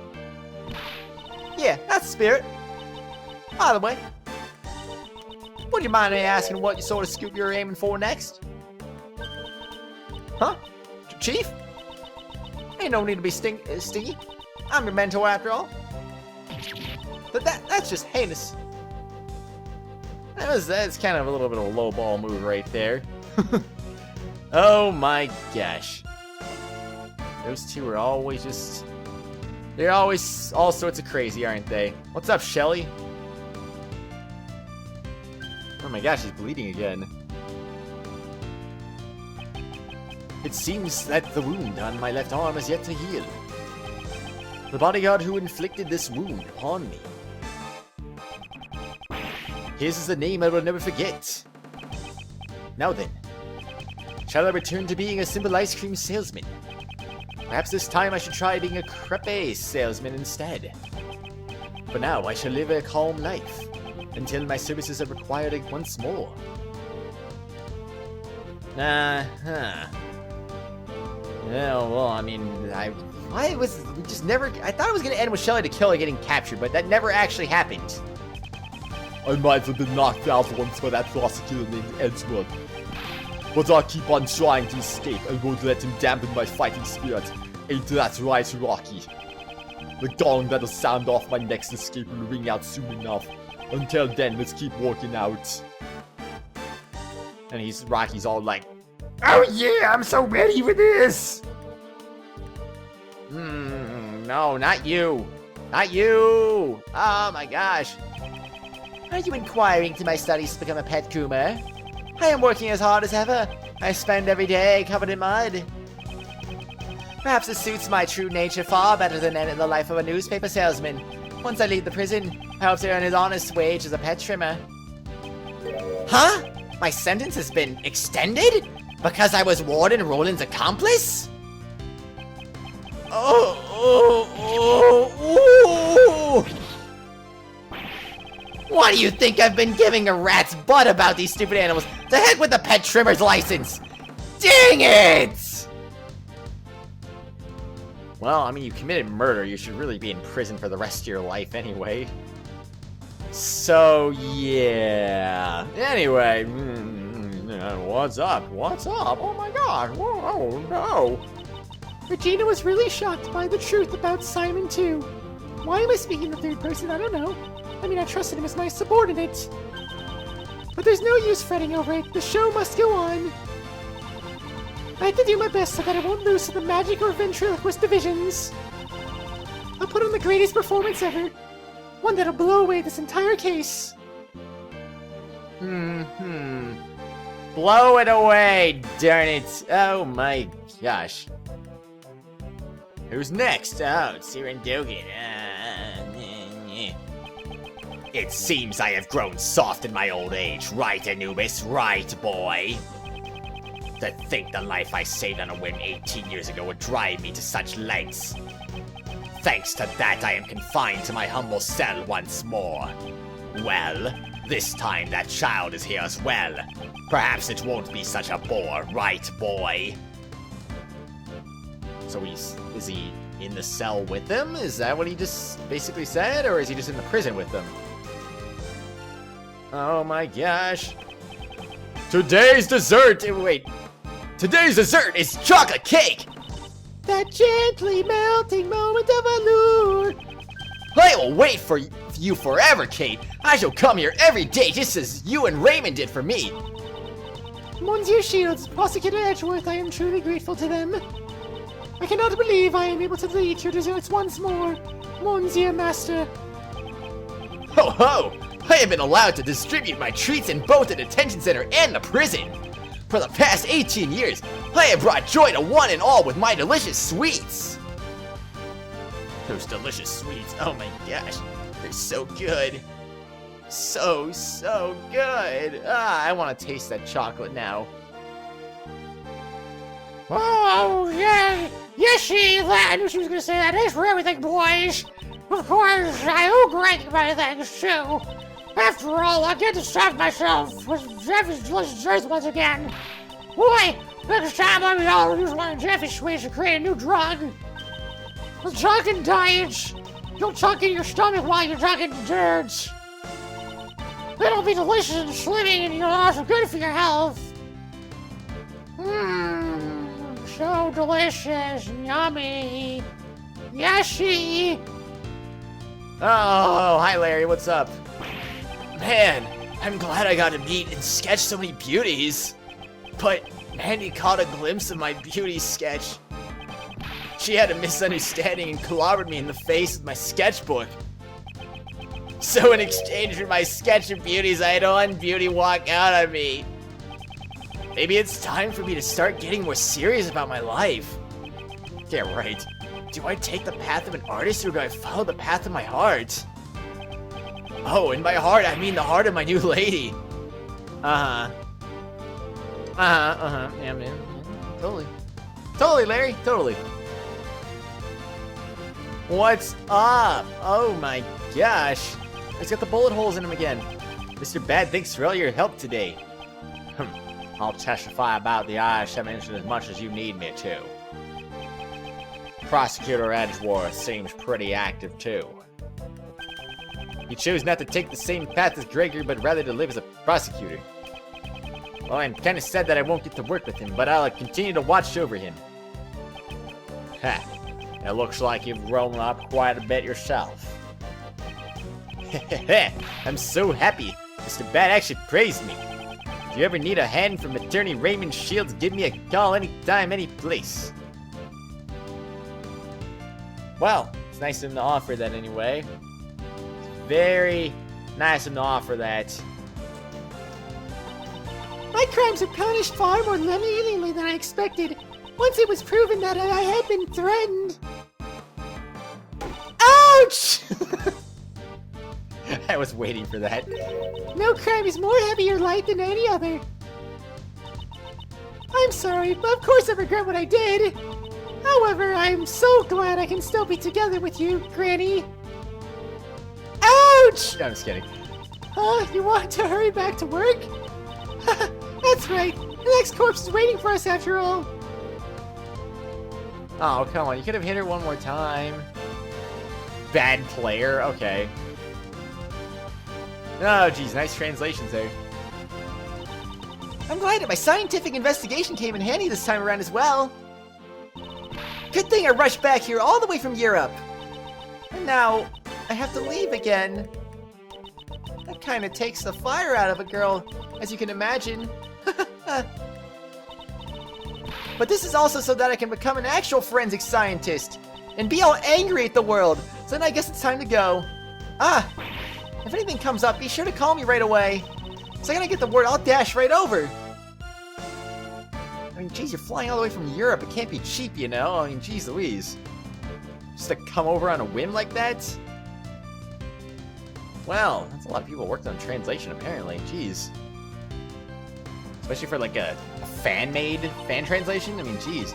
Yeah, that's the spirit. By the way, would you mind me asking what sort of scoop you're aiming for next? Huh? Chief? Ain't no need to be stingy. I'm your mentor after all. But that's just heinous. That's kind of a little bit of a low ball move right there. Oh my gosh. Those two are always just... They're always all sorts of crazy, aren't they? What's up, Shelly? Oh my gosh, he's bleeding again. It seems that the wound on my left arm is yet to heal. The bodyguard who inflicted this wound upon me. His is the name I will never forget. Now then, shall I return to being a simple ice cream salesman? Perhaps this time I should try being a crepe salesman instead. For now, I shall live a calm life, until my services are required once more. Yeah, well, I mean, I thought it was gonna end with Shelly to Killer getting captured, but that never actually happened. I might have been knocked out once by that prosecutor named Edgeworth. But I'll keep on trying to escape and won't let him dampen my fighting spirit. Ain't that right, Rocky? The gong that'll sound off my next escape will ring out soon enough. Until then, let's keep working out. And Rocky's all like, Oh yeah, I'm so ready for this! No, not you. Not you! Oh my gosh. Are you inquiring to my studies to become a pet groomer? I am working as hard as ever. I spend every day covered in mud. Perhaps it suits my true nature far better than ending the life of a newspaper salesman. Once I leave the prison, I hope to earn his honest wage as a pet trimmer. Huh? My sentence has been extended? Because I was Warden Roland's accomplice? What do you think I've been giving a rat's butt about these stupid animals? To heck with the pet trimmer's license! Dang it! Well, I mean, you committed murder. You should really be in prison for the rest of your life anyway. So, yeah. Anyway, what's up? What's up? Oh my god. Oh no. Regina was really shocked by the truth about Simon too. Why am I speaking in the third person? I don't know. I mean, I trusted him as my subordinate. But there's no use fretting over it. The show must go on. I have to do my best so that I won't lose to the magic or ventriloquist divisions. I'll put on the greatest performance ever. One that'll blow away this entire case. Blow it away, darn it. Oh my gosh. Who's next? Oh, it's Siren Dogan. It seems I have grown soft in my old age, right, Anubis? Right, boy? To think the life I saved on a whim 18 years ago would drive me to such lengths. Thanks to that, I am confined to my humble cell once more. Well, this time that child is here as well. Perhaps it won't be such a bore, right, boy? So is he in the cell with them? Is that what he just basically said? Or is he just in the prison with them? Oh my gosh. Today's dessert! Wait. Today's dessert is chocolate cake! That gently melting moment of allure. I will wait for you forever, Kate. I shall come here every day just as you and Raymond did for me. Monsieur Shields, Prosecutor Edgeworth, I am truly grateful to them. I cannot believe I am able to eat your desserts once more, Monsieur Master. Ho ho! I have been allowed to distribute my treats in both the detention center and the prison. For the past 18 years, I have brought joy to one and all with my delicious sweets. Those delicious sweets, oh my gosh, they're so good. So good. I want to taste that chocolate now. Oh, yeah. Yes, I knew she was going to say that. Thanks for everything, boys. Of course, I owe Greg my thanks, too. After all, I get to stuff myself with Jeffy's delicious desserts once again. Boy, next time I'll be all use one of Jeffy's sweets to create a new drug. The talking diets. Don't tuck in your stomach while you're talking desserts. It'll be delicious and slimming, and you're also good for your health. So delicious, yummy, yeshy. Oh, hi Larry, what's up? Man, I'm glad I got to meet and sketch so many beauties. But Mandy caught a glimpse of my beauty sketch. She had a misunderstanding and clobbered me in the face with my sketchbook. So in exchange for my sketch of beauties, I had one beauty walk out on me. Maybe it's time for me to start getting more serious about my life. Yeah, right. Do I take the path of an artist or do I follow the path of my heart? Oh, in my heart, I mean the heart of my new lady. Yeah, man. Totally. Totally, Larry. Totally. What's up? Oh my gosh. He's got the bullet holes in him again. Mr. Bad, thanks for all your help today. I'll testify about the Irish mentioned as much as you need me to. Prosecutor Edgeworth seems pretty active too. He chose not to take the same path as Gregor, but rather to live as a prosecutor. Well, I'm kinda sad that I won't get to work with him, but I'll continue to watch over him. Ha, it looks like you've grown up quite a bit yourself. I'm so happy. Mr. Bad actually praised me. If you ever need a hand from attorney Raymond Shields, give me a call anytime, any place. Well, it's nice of him to offer that anyway. Very nice of him to offer that. My crimes are punished far more leniently than I expected. Once it was proven that I had been threatened. Ouch! I was waiting for that. No crime is more heavy or light than any other. I'm sorry, but of course I regret what I did. However, I'm so glad I can still be together with you, Granny. Ouch! No, I'm just kidding. You want to hurry back to work? That's right. The next corpse is waiting for us after all. Oh, come on. You could have hit her one more time. Bad player. Okay. Oh, geez. Nice translations there. I'm glad that my scientific investigation came in handy this time around as well. Good thing I rushed back here all the way from Europe. And now, I have to leave again. That kind of takes the fire out of a girl, as you can imagine. But this is also so that I can become an actual forensic scientist and be all angry at the world. So then I guess it's time to go. If anything comes up, be sure to call me right away. So I gotta get the word, I'll dash right over. I mean, geez, you're flying all the way from Europe. It can't be cheap, you know? I mean, geez Louise. Just to come over on a whim like that? Well, that's a lot of people worked on translation, apparently. Jeez. Especially for, like, a fan-made fan translation? I mean, jeez.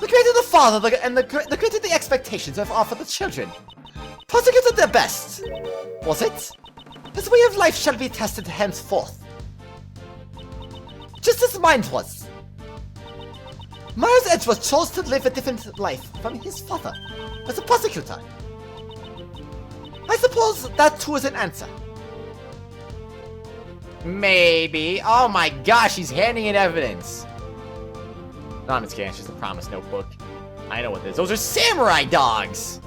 The greater the father, and the greater the expectations of for the children. Prosecutors at their best. Was it? This way of life shall be tested henceforth. Just as mine was. Miles Edgeworth chose to live a different life from his father as a prosecutor. I suppose that too is an answer. Maybe. Oh my gosh, he's handing in evidence. No, I'm just kidding. It's just a promise notebook. I know what this is. Those are samurai dogs!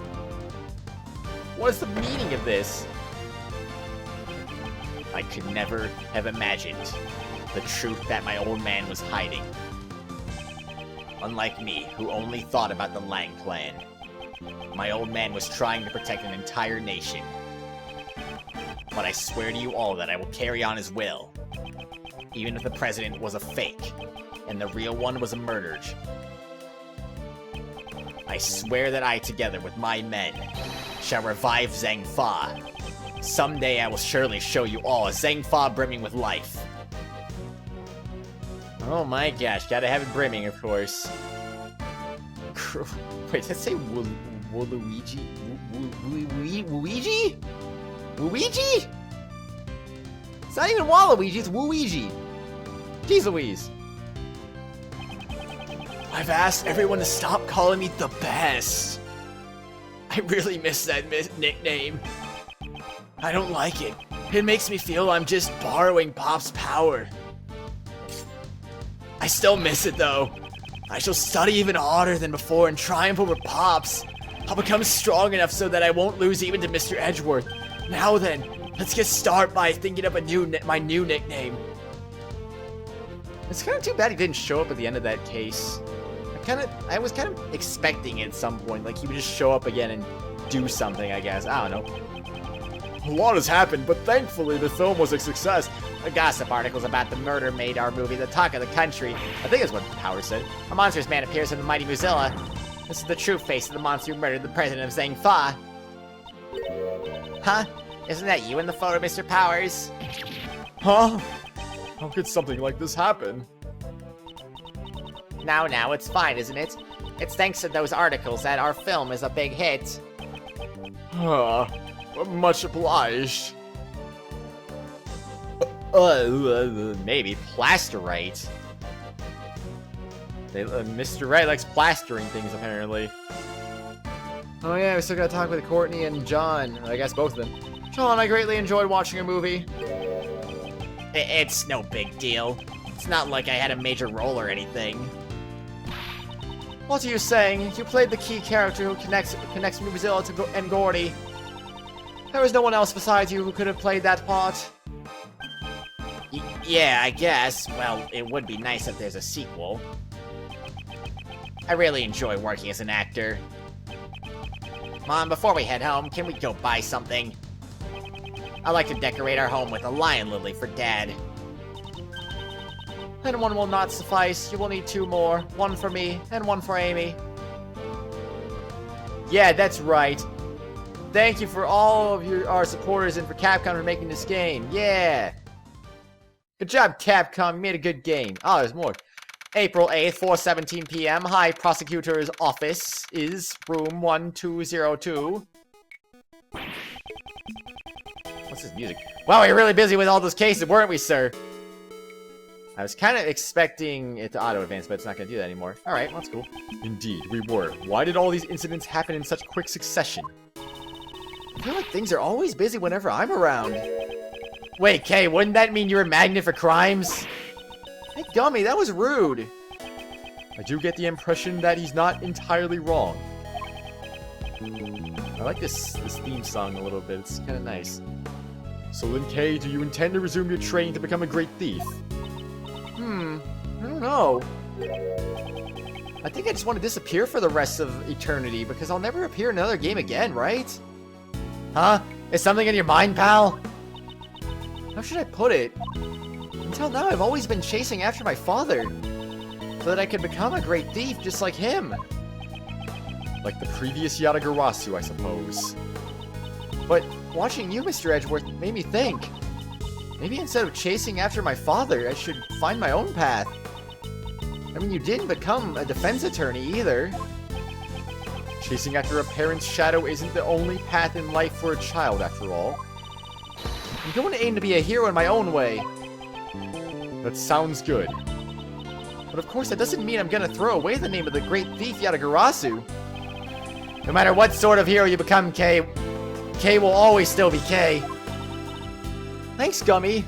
What is the meaning of this? I could never have imagined the truth that my old man was hiding. Unlike me, who only thought about the Lang clan, my old man was trying to protect an entire nation. But I swear to you all that I will carry on his will, even if the president was a fake, and the real one was a murderer. I swear that I, together with my men, shall revive Zhang Fa. Someday I will surely show you all a Zhang Fa brimming with life. Oh my gosh, gotta have it brimming, of course. Wait, did it say Waluigi? Luigi? Luigi? It's not even Waluigi, it's Luigi. Jeez Louise. I've asked everyone to stop calling me the best. I really miss that nickname. I don't like it. It makes me feel I'm just borrowing Pop's power. I still miss it though. I shall study even harder than before and triumph over Pops. I'll become strong enough so that I won't lose even to Mr. Edgeworth. Now then, let's get started by thinking up my new nickname. It's kind of too bad he didn't show up at the end of that case. I was kind of expecting it at some point, like he would just show up again and do something, I guess. I don't know. A lot has happened, but thankfully the film was a success. The gossip articles about the murder made our movie the talk of the country. I think that's what Howard said. A monstrous man appears in the mighty Mozilla. This is the true face of the monster who murdered the president of Zhang Fa. Huh? Isn't that you in the photo, Mr. Powers? Huh? How could something like this happen? Now, it's fine, isn't it? It's thanks to those articles that our film is a big hit. Much obliged. Maybe plasterite. Mr. Wright likes plastering things, apparently. Oh yeah, we still gotta talk with Courtney and John. I guess both of them. John, I greatly enjoyed watching a movie. It's no big deal. It's not like I had a major role or anything. What are you saying? You played the key character who connects Muzilla and Gordy. There was no one else besides you who could have played that part. Yeah, I guess. Well, it would be nice if there's a sequel. I really enjoy working as an actor. Mom, before we head home, can we go buy something? I'd like to decorate our home with a lion lily for Dad. Then one will not suffice. You will need 2 more. 1 for me, and 1 for Amy. Yeah, that's right. Thank you for all of our supporters and for Capcom for making this game. Yeah! Good job, Capcom. You made a good game. Oh, there's more. April 8th, 4:17 p.m. Hi, prosecutor's office is room 1202. What's this music? Wow, we're really busy with all those cases, weren't we, sir? I was kind of expecting it to auto-advance, but it's not going to do that anymore. Alright, well, that's cool. Indeed, we were. Why did all these incidents happen in such quick succession? I feel like things are always busy whenever I'm around. Wait, Kay, wouldn't that mean you're a magnet for crimes? Hey, Gummy, that was rude. I do get the impression that he's not entirely wrong. I like this theme song a little bit. It's kind of nice. So then, Kay, do you intend to resume your training to become a great thief? I don't know. I think I just want to disappear for the rest of eternity, because I'll never appear in another game again, right? Huh? Is something in your mind, pal? How should I put it? Until now, I've always been chasing after my father, so that I could become a great thief just like him. Like the previous Yatagarasu, I suppose. But watching you, Mr. Edgeworth, made me think. Maybe instead of chasing after my father, I should find my own path. I mean, you didn't become a defense attorney either. Chasing after a parent's shadow isn't the only path in life for a child, after all. I'm going to aim to be a hero in my own way. That sounds good. But of course, that doesn't mean I'm gonna throw away the name of the great thief Yatagarasu. No matter what sort of hero you become, Kay will always still be Kay. Thanks, Gummy.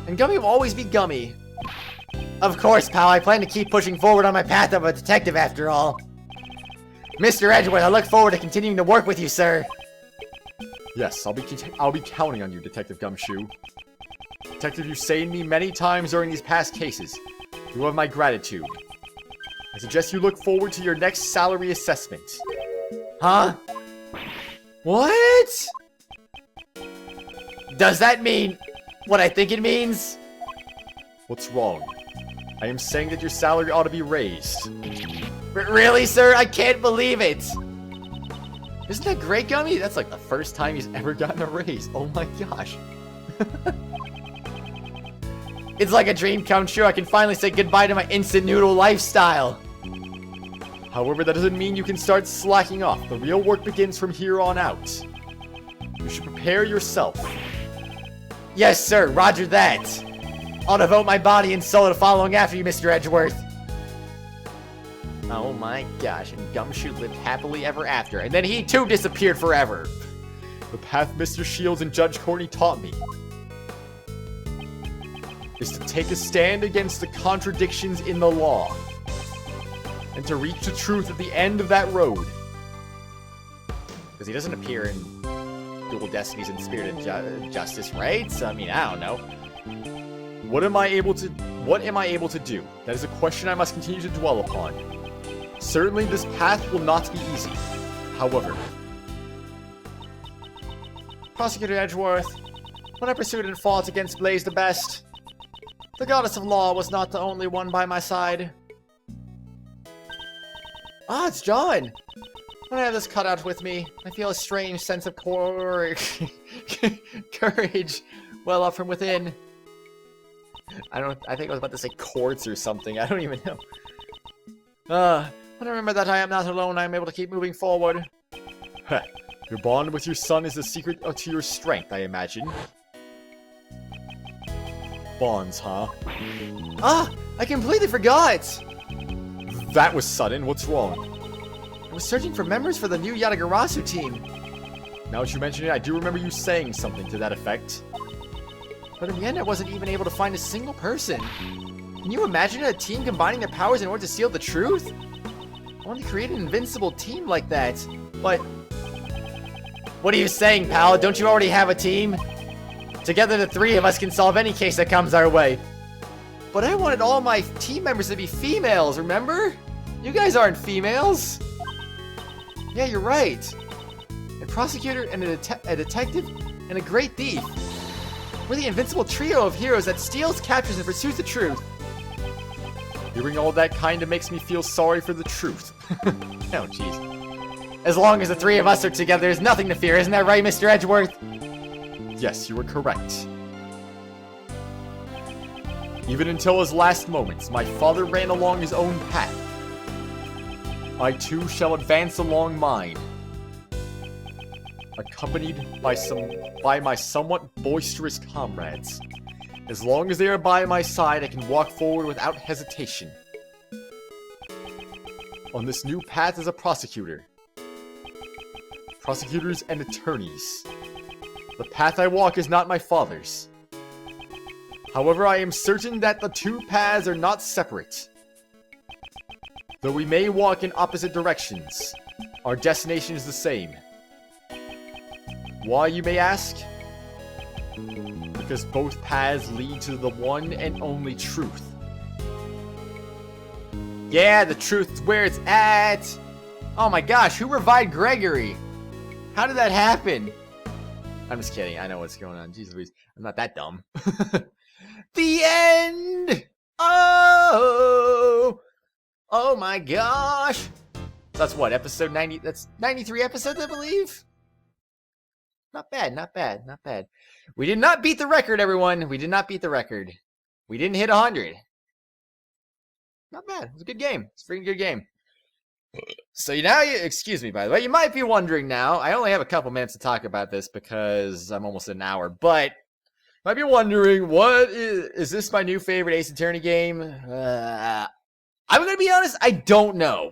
And Gummy will always be Gummy. Of course, pal, I plan to keep pushing forward on my path of a detective after all. Mr. Edgeworth, I look forward to continuing to work with you, sir. Yes, I'll be counting on you, Detective Gumshoe. Detective, you've saved me many times during these past cases. You have my gratitude. I suggest you look forward to your next salary assessment. Huh? What? Does that mean what I think it means? What's wrong? I am saying that your salary ought to be raised. Really, sir? I can't believe it! Isn't that great, Gummy? That's like the first time he's ever gotten a raise. Oh my gosh. It's like a dream come true. I can finally say goodbye to my instant noodle lifestyle. However, that doesn't mean you can start slacking off. The real work begins from here on out. You should prepare yourself. Yes, sir. Roger that. I'll devote my body and soul to following after you, Mr. Edgeworth. Oh my gosh, and Gumshoe lived happily ever after, and then he too disappeared forever. The path Mr. Shields and Judge Courtney taught me is to take a stand against the contradictions in the law, and to reach the truth at the end of that road. Because he doesn't appear in Dual Destinies and Spirit of Justice, right? So, I mean, I don't know. What am I able to do? That is a question I must continue to dwell upon. Certainly this path will not be easy. However, Prosecutor Edgeworth, when I pursued and fought against Blaze the Best, the goddess of law was not the only one by my side. Ah, it's John! When I have this cut out with me, I feel a strange sense of courage well up from within. I think I was about to say quartz or something, I don't even know. When I remember that I am not alone, I am able to keep moving forward. heh, your bond with your son is the secret to your strength, I imagine. Bonds, huh? Ah! I completely forgot! That was sudden, what's wrong? I was searching for members for the new Yatagarasu team. Now that you mention it, I do remember you saying something to that effect. But in the end, I wasn't even able to find a single person. Can you imagine a team combining their powers in order to seal the truth? I want to create an invincible team like that. But... What are you saying, pal? Don't you already have a team? Together, the three of us can solve any case that comes our way. But I wanted all my team members to be females, remember? You guys aren't females. Yeah, you're right. A prosecutor and a detective and a great thief. We're the invincible trio of heroes that steals, captures, and pursues the truth. Hearing all that kinda makes me feel sorry for the truth. Oh, jeez. As long as the three of us are together, there's nothing to fear, isn't that right, Mr. Edgeworth? Yes, you are correct. Even until his last moments, my father ran along his own path. I too shall advance along mine, accompanied by my somewhat boisterous comrades. As long as they are by my side, I can walk forward without hesitation. On this new path as a prosecutor. Prosecutors and attorneys. The path I walk is not my father's. However, I am certain that the two paths are not separate. Though we may walk in opposite directions, our destination is the same. Why, you may ask? Because both paths lead to the one and only truth. Yeah, the truth's where it's at. Oh my gosh, who revived Gregory? How did that happen? I'm just kidding. I know what's going on. Jeez Louise. I'm not that dumb. The end! Oh! Oh my gosh! That's what, episode 90? That's 93 episodes, I believe? Not bad, not bad, not bad. We did not beat the record, everyone. We did not beat the record. We didn't hit 100. Not bad. It was a good game. It's a freaking good game. So excuse me, by the way, you might be wondering now, I only have a couple minutes to talk about this because I'm almost at an hour, but you might be wondering, what is this my new favorite Ace Attorney game? I'm gonna be honest, I don't know.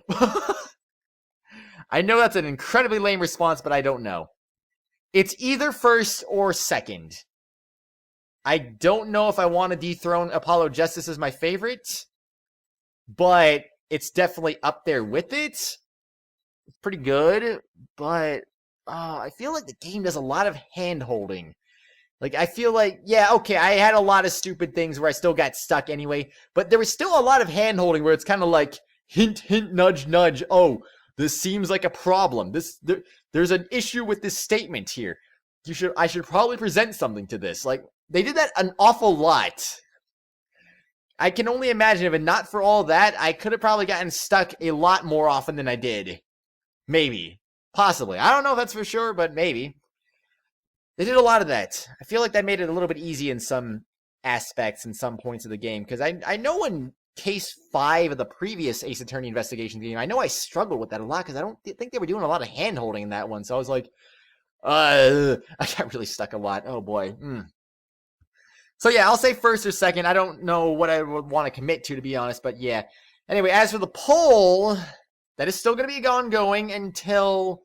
I know that's an incredibly lame response, but I don't know. It's either first or second. I don't know if I want to dethrone Apollo Justice as my favorite, but it's definitely up there with it. It's pretty good, but I feel like the game does a lot of hand-holding. Like, I feel like, yeah, okay, I had a lot of stupid things where I still got stuck anyway, but there was still a lot of hand-holding where it's kind of like, hint, hint, nudge, nudge, oh, this seems like a problem. There's an issue with this statement here. I should probably present something to this. Like, they did that an awful lot. I can only imagine if not for all that, I could have probably gotten stuck a lot more often than I did. Maybe. Possibly. I don't know if that's for sure, but maybe. They did a lot of that. I feel like that made it a little bit easy in some aspects and some points of the game. Because I know in Case 5 of the previous Ace Attorney investigation game, I know I struggled with that a lot because I don't think they were doing a lot of hand-holding in that one. So I was like, I got really stuck a lot. Oh boy. So yeah, I'll say first or second. I don't know what I would want to commit to be honest, but yeah. Anyway, as for the poll, that is still going to be ongoing until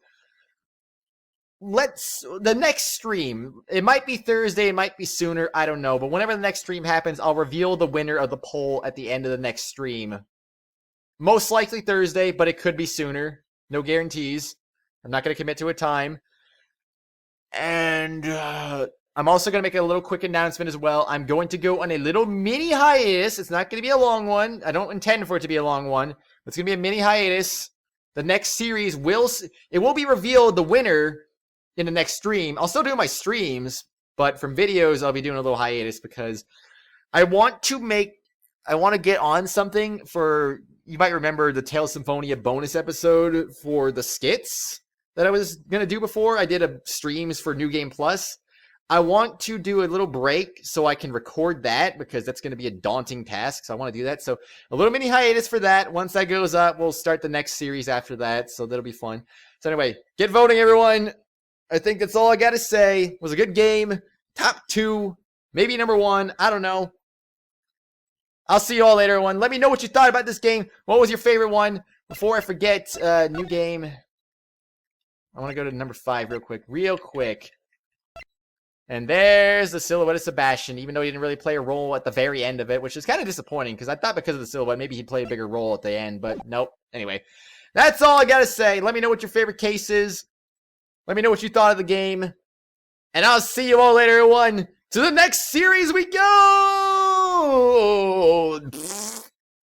the next stream. It might be Thursday, it might be sooner, I don't know. But whenever the next stream happens, I'll reveal the winner of the poll at the end of the next stream. Most likely Thursday, but it could be sooner. No guarantees. I'm not going to commit to a time. And I'm also going to make a little quick announcement as well. I'm going to go on a little mini hiatus. It's not going to be a long one. I don't intend for it to be a long one. It's going to be a mini hiatus. The next series will be revealed the winner in the next stream. I'll still do my streams, but from videos, I'll be doing a little hiatus because I want to get on something for, you might remember the Tales Symphonia bonus episode for the skits that I was going to do before. I did streams for New Game Plus. I want to do a little break so I can record that because that's going to be a daunting task. So I want to do that. So a little mini hiatus for that. Once that goes up, we'll start the next series after that. So that'll be fun. So anyway, get voting, everyone. I think that's all I got to say. It was a good game. Top 2, maybe number 1. I don't know. I'll see you all later, everyone. Let me know what you thought about this game. What was your favorite one? Before I forget, new game. I want to go to number 5 real quick. And there's the silhouette of Sebastian, even though he didn't really play a role at the very end of it, which is kind of disappointing, because I thought because of the silhouette, maybe he'd play a bigger role at the end, but nope. Anyway, that's all I got to say. Let me know what your favorite case is. Let me know what you thought of the game. And I'll see you all later, everyone. To the next series we go!